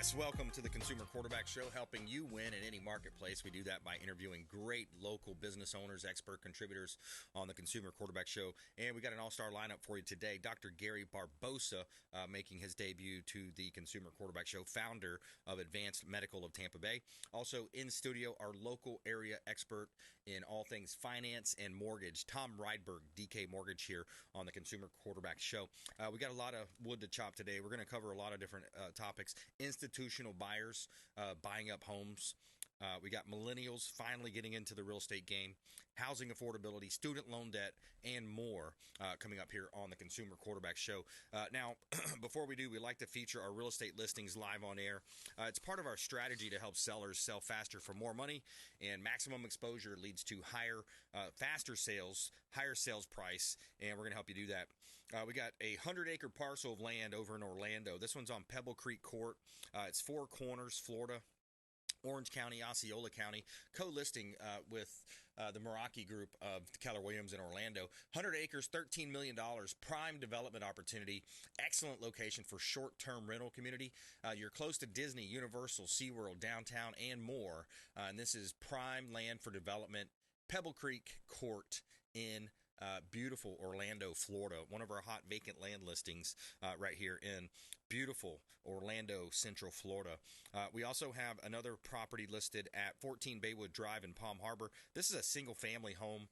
Yes, welcome to the Consumer Quarterback Show, helping you win in any marketplace. We do that by interviewing great local business owners, expert contributors on the Consumer Quarterback Show. And we got an all-star lineup for you today. Dr. Gary Barbosa making his debut to the Consumer Quarterback Show, founder of Advanced Medical of Tampa Bay. Also in studio, our local area expert in all things finance and mortgage, Tom Rydberg, DK Mortgage, here on the Consumer Quarterback Show. We got a lot of wood to chop today. We're going to cover a lot of different topics. Institutional buyers buying up homes. We got millennials finally getting into the real estate game, housing affordability, student loan debt, and more coming up here on the Consumer Quarterback Show. Now, before we do, we like to feature our real estate listings live on air. It's part of our strategy to help sellers sell faster for more money, and maximum exposure leads to higher, faster sales, higher sales price, and we're going to help you do that. We got a 100-acre parcel of land over in Orlando. This one's on Pebble Creek Court. It's Four Corners, Florida. Orange County, Osceola County, co-listing with the Meraki Group of Keller Williams in Orlando. 100 acres, $13 million, prime development opportunity, excellent location for short-term rental community. You're close to Disney, Universal, SeaWorld, downtown, and more. And this is prime land for development. Pebble Creek Court in beautiful Orlando, Florida. One of our hot vacant land listings right here in beautiful Orlando, Central Florida. We also have another property listed at 14 Baywood Drive in Palm Harbor. This is a single family home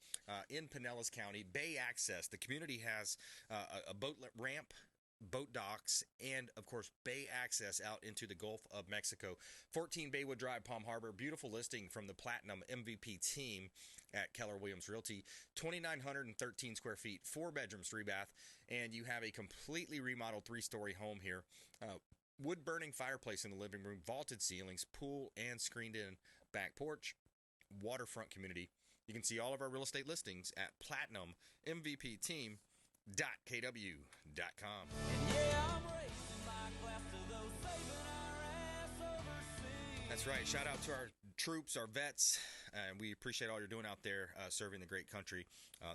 in Pinellas County, bay access. The community has a boat ramp, boat docks, and of course bay access out into the Gulf of Mexico. 14 Baywood Drive, Palm Harbor. Beautiful listing from the Platinum MVP team at Keller Williams Realty. 2,913 square feet, 4 bedrooms, 3 bath, and you have a completely remodeled 3-story home here. Wood burning fireplace in the living room, vaulted ceilings, pool, and screened in back porch. Waterfront community. You can see all of our real estate listings at platinummvpteam.kw.com. That's right. Shout out to our troops, our vets, and we appreciate all you're doing out there serving the great country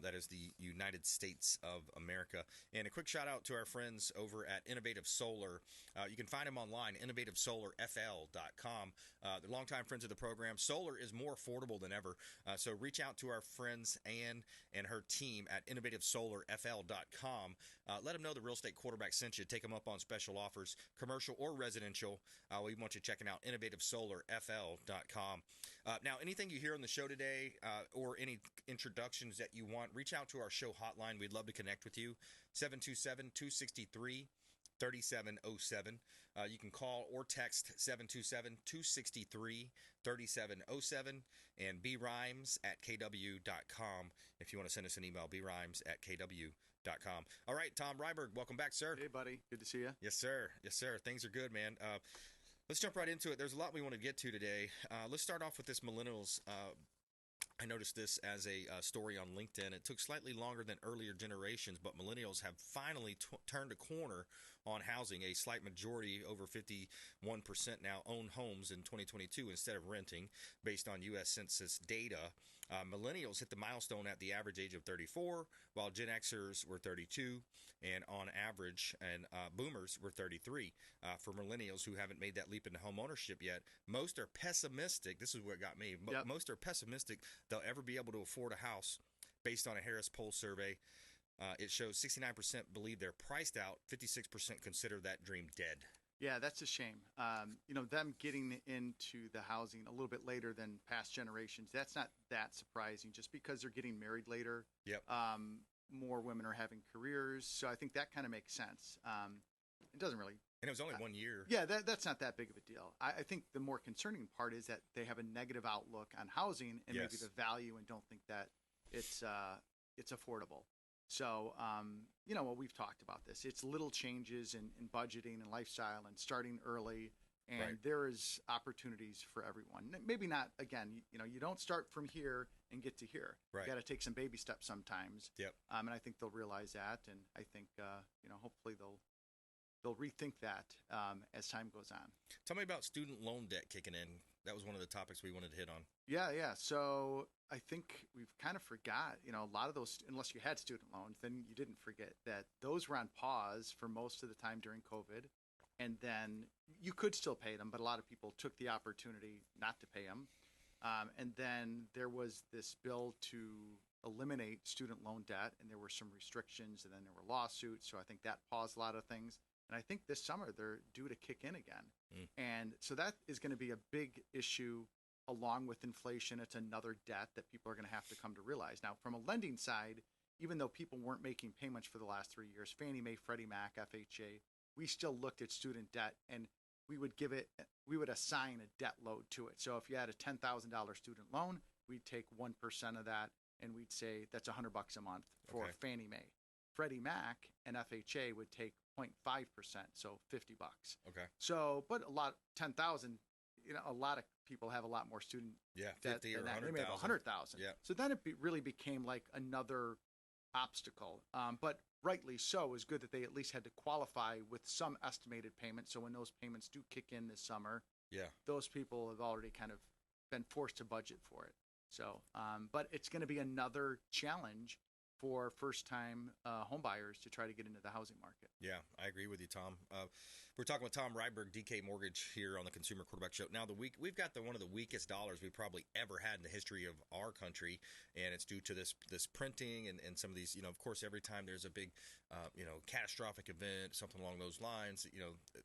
that is the United States of America. And a quick shout out to our friends over at Innovative Solar. You can find them online, innovativesolarfl.com. They're longtime friends of the program. Solar is more affordable than ever, so reach out to our friends Ann and her team at innovativesolarfl.com. Let them know the Real Estate Quarterback sent you. Take them up on special offers, commercial or residential. We want you checking out innovativesolarfl.com. Now, anything you hear on the show today or any introductions that you want, reach out to our show hotline. We'd love to connect with you. 727-263-3707. You can call or text 727-263-3707 and brimes@kw.com if you want to send us an email, brimes@kw.com. All right, Tom Rydberg, welcome back, sir. Hey, buddy. Good to see you. Yes, sir. Yes, sir. Things are good, man. Let's jump right into it. There's a lot we want to get to today. Let's start off with this millennials. I noticed this as a story on LinkedIn. It took slightly longer than earlier generations, but millennials have finally turned a corner on housing. A slight majority, over 51%, now own homes in 2022 instead of renting, based on U.S. Census data. Millennials hit the milestone at the average age of 34, while Gen Xers were 32, and on average, and boomers were 33. For millennials who haven't made that leap into home ownership yet, most are pessimistic. This is what got me. Yep. Most are pessimistic they'll ever be able to afford a house, based on a Harris Poll survey. It shows 69% believe they're priced out, 56% consider that dream dead. Yeah, that's a shame. Them getting into the housing a little bit later than past generations, that's not that surprising, just because they're getting married later. Yep. More women are having careers, so I think that kind of makes sense. It doesn't really. And it was only 1 year. Yeah, that's not that big of a deal. I think the more concerning part is that they have a negative outlook on housing and maybe the value, and don't think that it's affordable. So, we've talked about this. It's little changes in budgeting and lifestyle and starting early, and there is opportunities for everyone. Maybe not, again, you don't start from here and get to here. Right. You got to take some baby steps sometimes. Yep. And I think they'll realize that, and I think, hopefully they'll rethink that as time goes on. Tell me about student loan debt kicking in. That was one of the topics we wanted to hit on. Yeah. So I think we've kind of forgot, a lot of those, unless you had student loans, then you didn't forget that those were on pause for most of the time during COVID. and then you could still pay them, but a lot of people took the opportunity not to pay them. And then there was this bill to eliminate student loan debt, and there were some restrictions, and then there were lawsuits. So I think that paused a lot of things. And I think this summer they're due to kick in again. And so that is going to be a big issue along with inflation. It's another debt that people are going to have to come to realize. Now, from a lending side, even though people weren't making payments for the last 3 years, Fannie Mae, Freddie Mac, FHA, we still looked at student debt, and we would assign a debt load to it. So if you had a $10,000 student loan, we'd take 1% of that, and we'd say that's $100 a month for Fannie Mae. Freddie Mac and FHA would take 0.5%, so $50. Okay. So, but 10,000, a lot of people have a lot more student debt 50 or 100,000. They may have 100,000. Yeah. So then it really became like another obstacle. But rightly so, it was good that they at least had to qualify with some estimated payment. So when those payments do kick in this summer, those people have already kind of been forced to budget for it. So, but it's going to be another challenge for first-time home buyers to try to get into the housing market. Yeah, I agree with you, Tom. We're talking with Tom Rydberg, DK Mortgage, here on the Consumer Quarterback Show. Now, we've got one of the weakest dollars we've probably ever had in the history of our country, and it's due to this printing and some of these. Of course, every time there's a big, catastrophic event, something along those lines,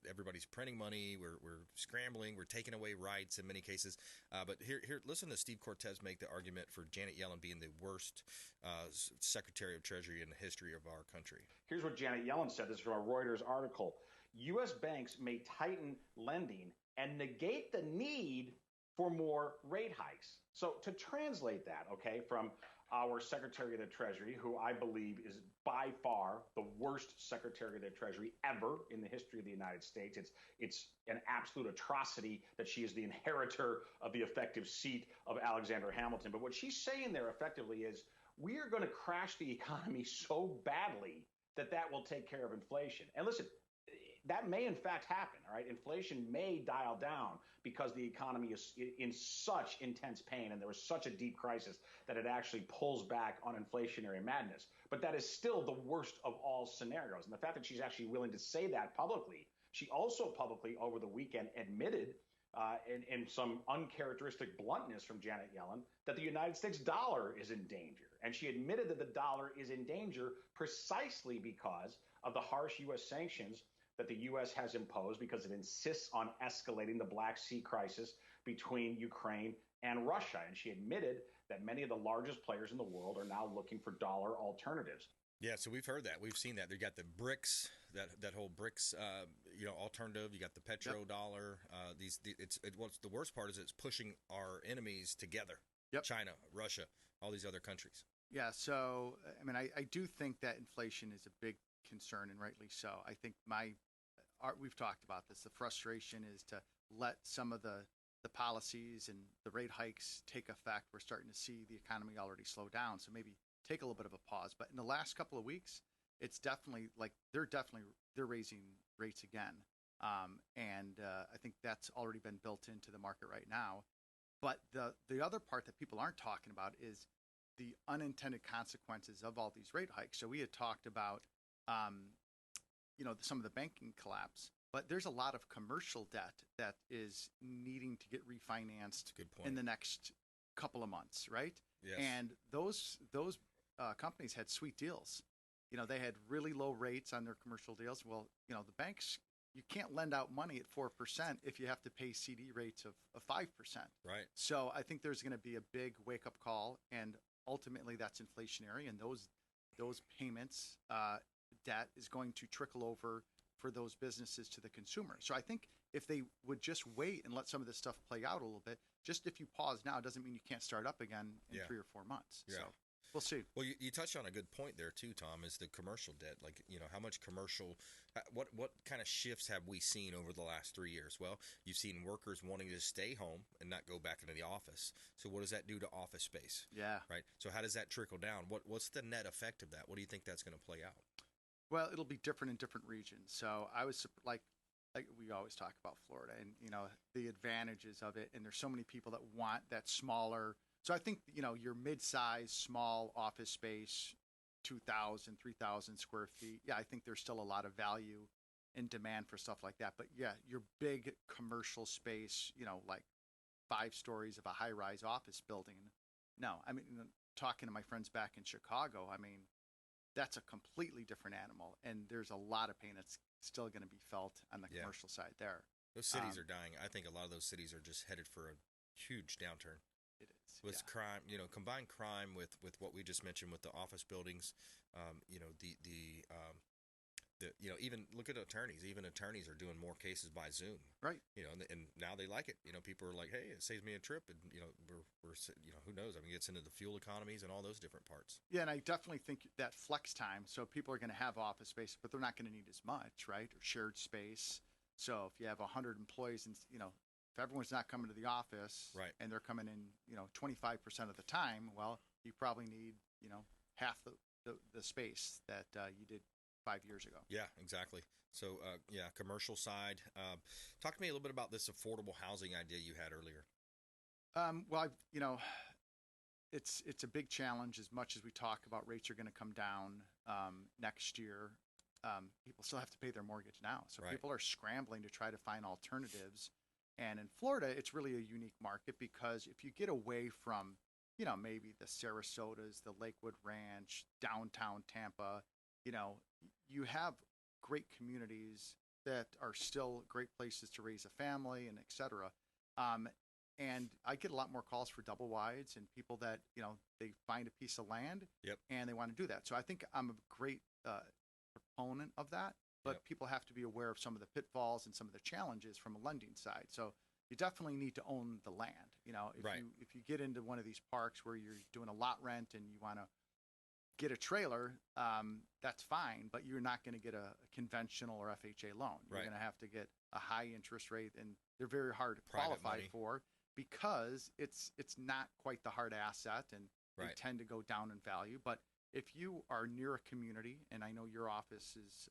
everybody's printing money. We're scrambling. We're taking away rights in many cases. But here, listen to Steve Cortez make the argument for Janet Yellen being the worst Secretary of Treasury in the history of our country. Here's what Janet Yellen said. This is from a Reuters article. U.S. banks may tighten lending and negate the need for more rate hikes. So to translate that, from our Secretary of the Treasury, who I believe is by far the worst Secretary of the Treasury ever in the history of the United States. It's an absolute atrocity that she is the inheritor of the effective seat of Alexander Hamilton. But what she's saying there effectively is, we are going to crash the economy so badly that will take care of inflation. And listen, that may in fact happen, all right? Inflation may dial down because the economy is in such intense pain and there was such a deep crisis that it actually pulls back on inflationary madness. But that is still the worst of all scenarios. And the fact that she's actually willing to say that publicly, she also publicly over the weekend admitted in some uncharacteristic bluntness from Janet Yellen that the United States dollar is in danger. And she admitted that the dollar is in danger precisely because of the harsh U.S. sanctions that the U.S. has imposed because it insists on escalating the Black Sea crisis between Ukraine and Russia. And she admitted that many of the largest players in the world are now looking for dollar alternatives. Yeah, so we've heard that. We've seen that. They got the BRICS, that whole BRICS, alternative. You got the petrodollar. What's the worst part is it's pushing our enemies together. Yep. China, Russia, all these other countries. Yeah, so I do think that inflation is a big concern, and rightly so. I think we've talked about this. The frustration is to let some of the policies and the rate hikes take effect. We're starting to see the economy already slow down, so maybe take a little bit of a pause. But in the last couple of weeks, it's definitely they're raising rates again, and I think that's already been built into the market right now. But the other part that people aren't talking about is the unintended consequences of all these rate hikes. So we had talked about some of the banking collapse, but there's a lot of commercial debt that is needing to get refinanced in the next couple of months, right? Yes. And those companies had sweet deals. They had really low rates on their commercial deals. Well, the banks, you can't lend out money at 4% if you have to pay CD rates of 5%. Right. So I think there's going to be a big wake-up call, and ultimately that's inflationary, and those payments, debt is going to trickle over for those businesses to the consumer. So I think if they would just wait and let some of this stuff play out a little bit, just if you pause now doesn't mean you can't start up again in 3 or 4 months. Yeah. So we'll see. Well, you touched on a good point there too, Tom, is the commercial debt. Like, how much commercial, what kind of shifts have we seen over the last 3 years? Well, you've seen workers wanting to stay home and not go back into the office. So what does that do to office space? Yeah. Right. So how does that trickle down? What's the net effect of that? What do you think that's going to play out? Well, it'll be different in different regions. So I was like we always talk about Florida and, the advantages of it. And there's so many people that want that smaller. So I think, your mid-size, small office space, 2,000, 3,000 square feet. Yeah, I think there's still a lot of value in demand for stuff like that. But yeah, your big commercial space, like 5 stories of a high-rise office building. No, I mean, talking to my friends back in Chicago, I mean, that's a completely different animal, and there's a lot of pain that's still going to be felt on the commercial side there. Those cities are dying. I think a lot of those cities are just headed for a huge downturn. It is. With crime, combine crime with what we just mentioned with the office buildings, even look at attorneys. Even attorneys are doing more cases by Zoom, right? And now they like it. People are like, hey, it saves me a trip, and we're who knows? I mean, it gets into the fuel economies and all those different parts. Yeah, and I definitely think that flex time. So people are going to have office space, but they're not going to need as much, right? Or shared space. So if you have 100 employees, and if everyone's not coming to the office, right, and they're coming in, 25% of the time, well, you probably need, half the space that you did 5 years ago. Yeah, exactly. So, commercial side. Talk to me a little bit about this affordable housing idea you had earlier. Well, it's a big challenge. As much as we talk about rates are going to come down next year, people still have to pay their mortgage now. So right. People are scrambling to try to find alternatives. And in Florida, it's really a unique market because if you get away from, maybe the Sarasotas, the Lakewood Ranch, downtown Tampa, you have great communities that are still great places to raise a family and et cetera. And I get a lot more calls for double wides and people that, they find a piece of land and they want to do that. So I think I'm a great proponent of that, but people have to be aware of some of the pitfalls and some of the challenges from a lending side. So you definitely need to own the land. If you get into one of these parks where you're doing a lot rent and you want to get a trailer, that's fine, but you're not going to get a conventional or FHA loan. You're going to have to get a high interest rate, and they're very hard to qualify for because it's not quite the hard asset, and they tend to go down in value. But if you are near a community, and I know your office is,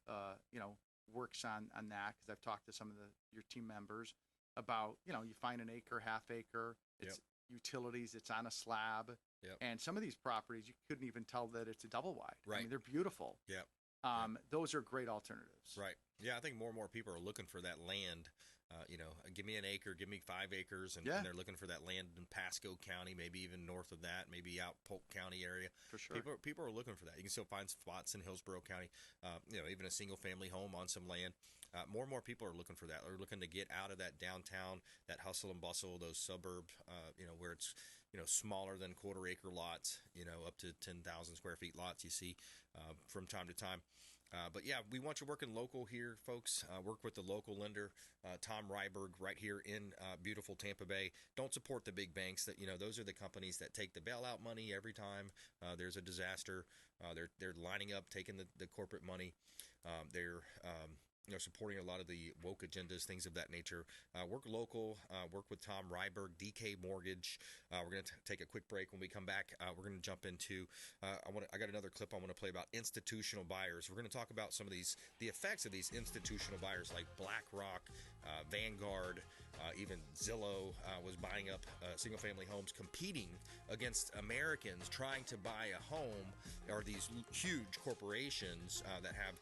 works on that because I've talked to some of your team members about, you find an acre, half acre, it's utilities, it's on a slab. And some of these properties, you couldn't even tell that it's a double wide. Right. I mean, they're beautiful. Those are great alternatives. Right. Yeah, I think more and more people are looking for that land. Give me an acre, give me 5 acres, and they're looking for that land in Pasco County, maybe even north of that, maybe out Polk County area. For sure. People are looking for that. You can still find spots in Hillsborough County, even a single family home on some land. More and more people are looking for that. They're looking to get out of that downtown, that hustle and bustle, those suburb, where it's, smaller than quarter acre lots, up to 10,000 square feet lots you see from time to time. But yeah, we want you working local here, folks. Work with the local lender, Tom Rydberg, right here in beautiful Tampa Bay. Don't support the big banks. That those are the companies that take the bailout money every time there's a disaster. They're lining up, taking the corporate money. They're supporting a lot of the woke agendas, things of that nature. Work local, work with Tom Rydberg, DK Mortgage. We're going to take a quick break. When we come back, we're going to jump into, I got another clip I want to play about institutional buyers. We're going to talk about some of the effects of these institutional buyers like BlackRock, Vanguard, even Zillow was buying up single-family homes, competing against Americans trying to buy a home, or these huge corporations that have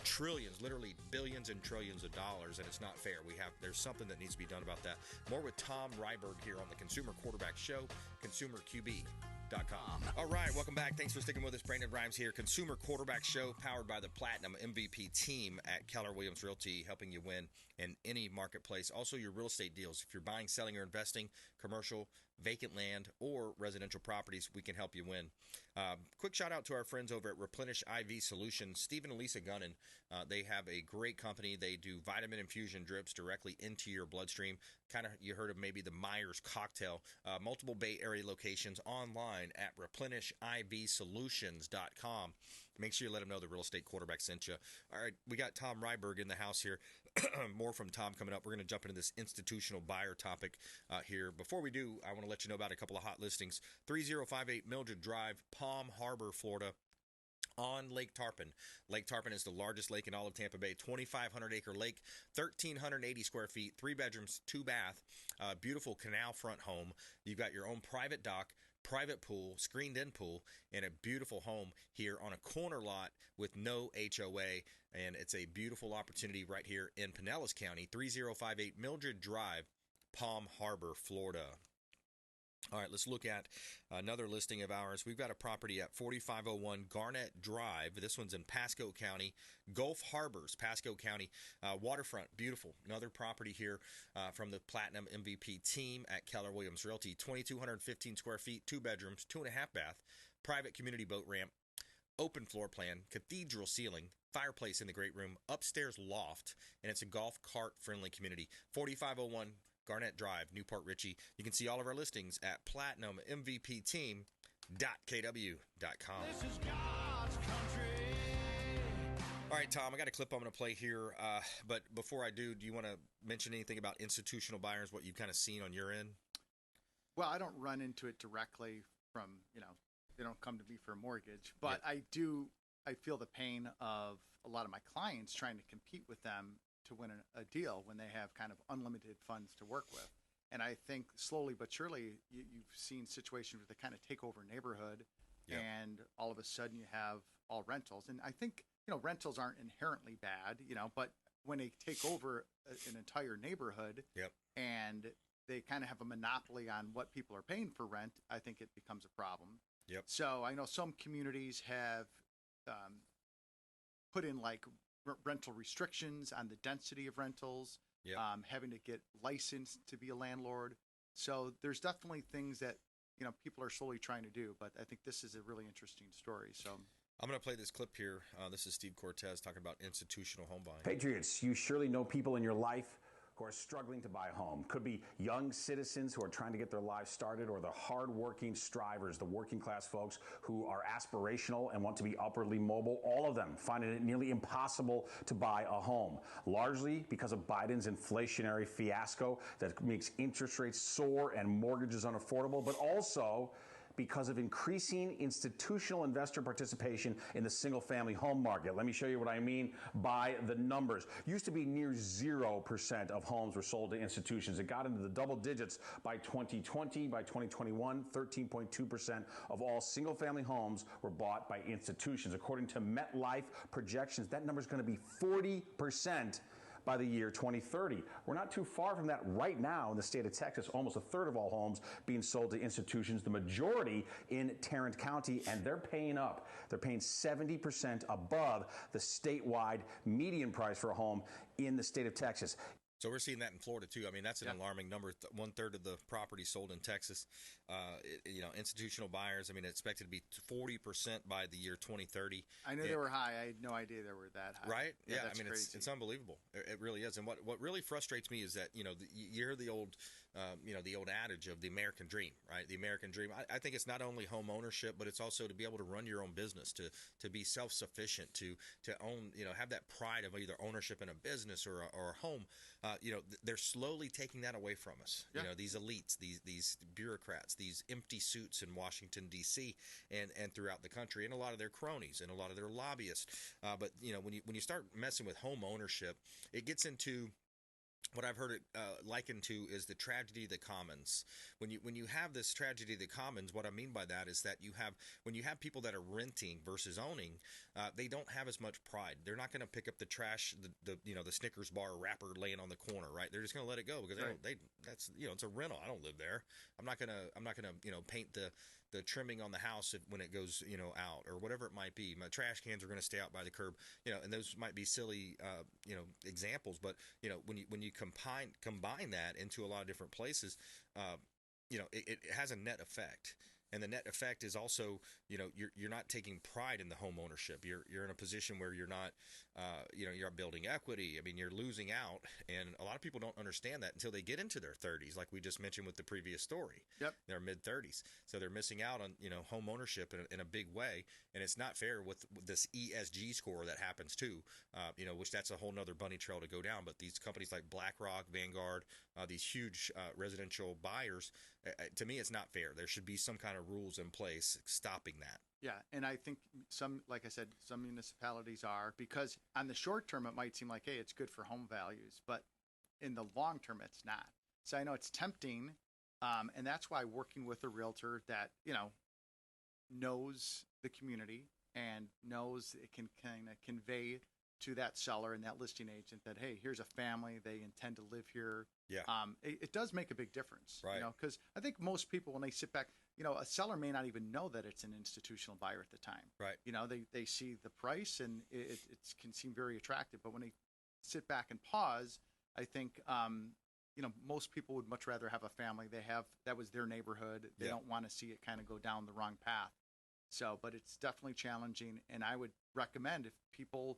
trillions, literally billions and trillions of dollars, and it's not fair. There's something that needs to be done about that. More with Tom Rydberg here on the Consumer Quarterback Show, ConsumerQB.com. All right, welcome back. Thanks for sticking with us. Brandon Rhymes here, Consumer Quarterback Show, powered by the Platinum MVP team at Keller Williams Realty, helping you win in any marketplace. Also, your real estate deals. If you're buying, selling, or investing, commercial, vacant land, or residential properties, we can help you win. Quick shout out to our friends over at Replenish IV Solutions, Stephen and Lisa Gunnan. They have a great company. They do vitamin infusion drips directly into your bloodstream. Kind of, you heard of maybe the Myers cocktail. Multiple Bay Area locations, online at replenishivsolutions.com. Make sure you let them know the real estate quarterback sent you. All right, we got Tom Rydberg in the house here. More from Tom coming up. We're going to jump into this institutional buyer topic here. Before we do, I want to let you know about a couple of hot listings. 3058 Mildred Drive, Palm Harbor, Florida, on Lake Tarpon. Lake Tarpon is the largest lake in all of Tampa Bay. 2,500-acre lake, 1,380 square feet, 3 bedrooms, 2 bath, beautiful canal front home. You've got your own private dock, private pool, screened-in pool, and a beautiful home here on a corner lot with no HOA. And it's a beautiful opportunity right here in Pinellas County, 3058 Mildred Drive, Palm Harbor, Florida. All right, let's look at another listing of ours. We've got a property at 4501 Garnett Drive. This one's in Pasco County, Gulf Harbors, Pasco County, waterfront, beautiful. Another property here from the Platinum MVP team at Keller Williams Realty. 2,215 square feet, 2 bedrooms, 2.5 bath, private community boat ramp, open floor plan, cathedral ceiling, fireplace in the great room, upstairs loft, and it's a golf cart friendly community. 4501 Garnett Drive, Newport Richey. You can see all of our listings at platinummvpteam.kw.com. This is God's country. All right, Tom, I got a clip I'm going to play here. But before I do you want to mention anything about institutional buyers, what you've kind of seen on your end? Well, I don't run into it directly from, they don't come to me for a mortgage, but yeah. I feel the pain of a lot of my clients trying to compete with them to win a deal when they have kind of unlimited funds to work with. And I think slowly but surely you've seen situations where they kind of take over a neighborhood and all of a sudden you have all rentals. And I think, rentals aren't inherently bad, but when they take over an entire neighborhood and they kind of have a monopoly on what people are paying for rent, I think it becomes a problem. Yep. So I know some communities have put in like rental restrictions on the density of rentals, having to get licensed to be a landlord. So there's definitely things that, people are slowly trying to do, but I think this is a really interesting story. So I'm going to play this clip here. This is Steve Cortez talking about institutional home buying. Patriots, you surely know people in your life who are struggling to buy a home. Could be young citizens who are trying to get their lives started, or the hard-working strivers, the working class folks who are aspirational and want to be upwardly mobile. All of them finding it nearly impossible to buy a home, largely because of Biden's inflationary fiasco that makes interest rates soar and mortgages unaffordable, but also because of increasing institutional investor participation in the single-family home market. Let me show you what I mean by the numbers. Used to be near 0% of homes were sold to institutions. It got into the double digits by 2020. By 2021, 13.2% of all single-family homes were bought by institutions. According to MetLife projections, that number is going to be 40% by the year 2030. We're not too far from that right now in the state of Texas. Almost a third of all homes being sold to institutions, the majority in Tarrant County, and they're paying up. They're paying 70% above the statewide median price for a home in the state of Texas. So we're seeing that in Florida too. I mean, that's an alarming number. 1/3 of the property sold in Texas. Institutional buyers, I mean, expected to be 40% by the year 2030. I knew they were high. I had no idea they were that high. Right? Yeah, that's I mean, crazy. it's unbelievable. It really is. And what really frustrates me is that, you hear the old, the old adage of the American dream, right? The American dream. I think it's not only home ownership, but it's also to be able to run your own business, to be self-sufficient, to own, have that pride of either ownership in a business or a home. They're slowly taking that away from us. Yeah. These elites, these bureaucrats, these empty suits in Washington, D.C. and throughout the country, and a lot of their cronies and a lot of their lobbyists. But when you start messing with home ownership, it gets into what I've heard it likened to is the tragedy of the commons. When you have this tragedy of the commons, what I mean by that is that when you have people that are renting versus owning, they don't have as much pride. They're not going to pick up the trash, the Snickers bar wrapper laying on the corner, right? They're just going to let it go because that's it's a rental. I don't live there. I'm not gonna paint the trimming on the house when it goes out or whatever it might be. My trash cans are going to stay out by the curb, and those might be silly examples, but when you combine that into a lot of different places, it has a net effect. And the net effect is also, you're not taking pride in the home ownership. You're in a position where you're not, you're building equity. I mean, you're losing out, and a lot of people don't understand that until they get into their 30s, like we just mentioned with the previous story. Yep. They're mid-30s, so they're missing out on home ownership in a big way, and it's not fair with this ESG score that happens too. Which that's a whole nother bunny trail to go down. But these companies like BlackRock, Vanguard, these huge residential buyers, to me, it's not fair. There should be some kind of rules in place stopping that. Yeah, and I think like I said, some municipalities are, because on the short term it might seem like, hey, it's good for home values, but in the long term it's not. So I know it's tempting And that's why working with a realtor that, knows the community and knows it can kind of convey to that seller and that listing agent that, hey, here's a family, they intend to live here. Yeah. It does make a big difference, right? Because I think most people, when they sit back, a seller may not even know that it's an institutional buyer at the time, right? They see the price and it can seem very attractive, but when they sit back and pause, I think, most people would much rather have a family. That was their neighborhood. They don't want to see it kind of go down the wrong path. So, but it's definitely challenging. And I would recommend if people,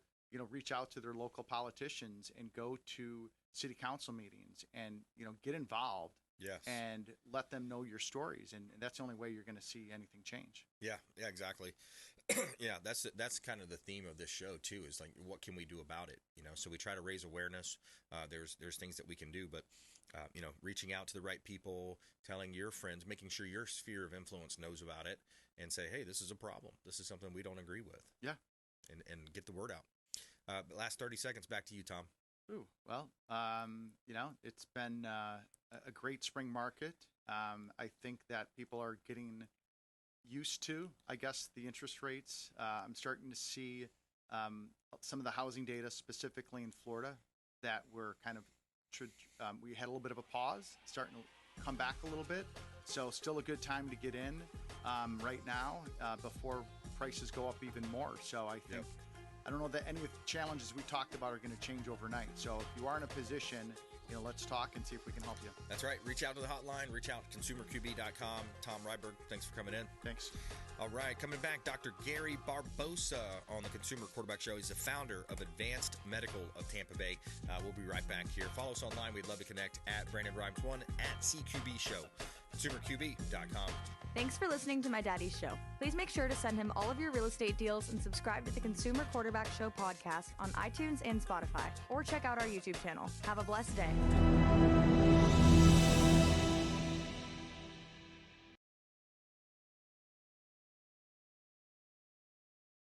reach out to their local politicians and go to city council meetings and, get involved. Yes. And let them know your stories. And that's the only way you're going to see anything change. Yeah, exactly. Yeah, that's kind of the theme of this show too, is like, what can we do about it? So we try to raise awareness. There's things that we can do, but reaching out to the right people, telling your friends, making sure your sphere of influence knows about it, and say, hey, this is a problem. This is something we don't agree with. Yeah. And get the word out. Last 30 seconds, back to you, Tom. Ooh, well, it's been a great spring market. I think that people are getting used to, I guess, the interest rates. I'm starting to see some of the housing data, specifically in Florida, that were kind of, we had a little bit of a pause, starting to come back a little bit. So still a good time to get in right now before prices go up even more. So I think, I don't know that any of the challenges we talked about are going to change overnight. So if you are in a position, let's talk and see if we can help you. That's right. Reach out to the hotline. Reach out to consumerqb.com. Tom Rydberg, thanks for coming in. Thanks. All right. Coming back, Dr. Gary Barbosa on the Consumer Quarterback Show. He's the founder of Advanced Medical of Tampa Bay. We'll be right back here. Follow us online. We'd love to connect at Brandon Rhymes1 at CQB Show. ConsumerQB.com. Thanks for listening to my daddy's show. Please make sure to send him all of your real estate deals and subscribe to the Consumer Quarterback Show podcast on iTunes and Spotify, or check out our YouTube channel. Have a blessed day.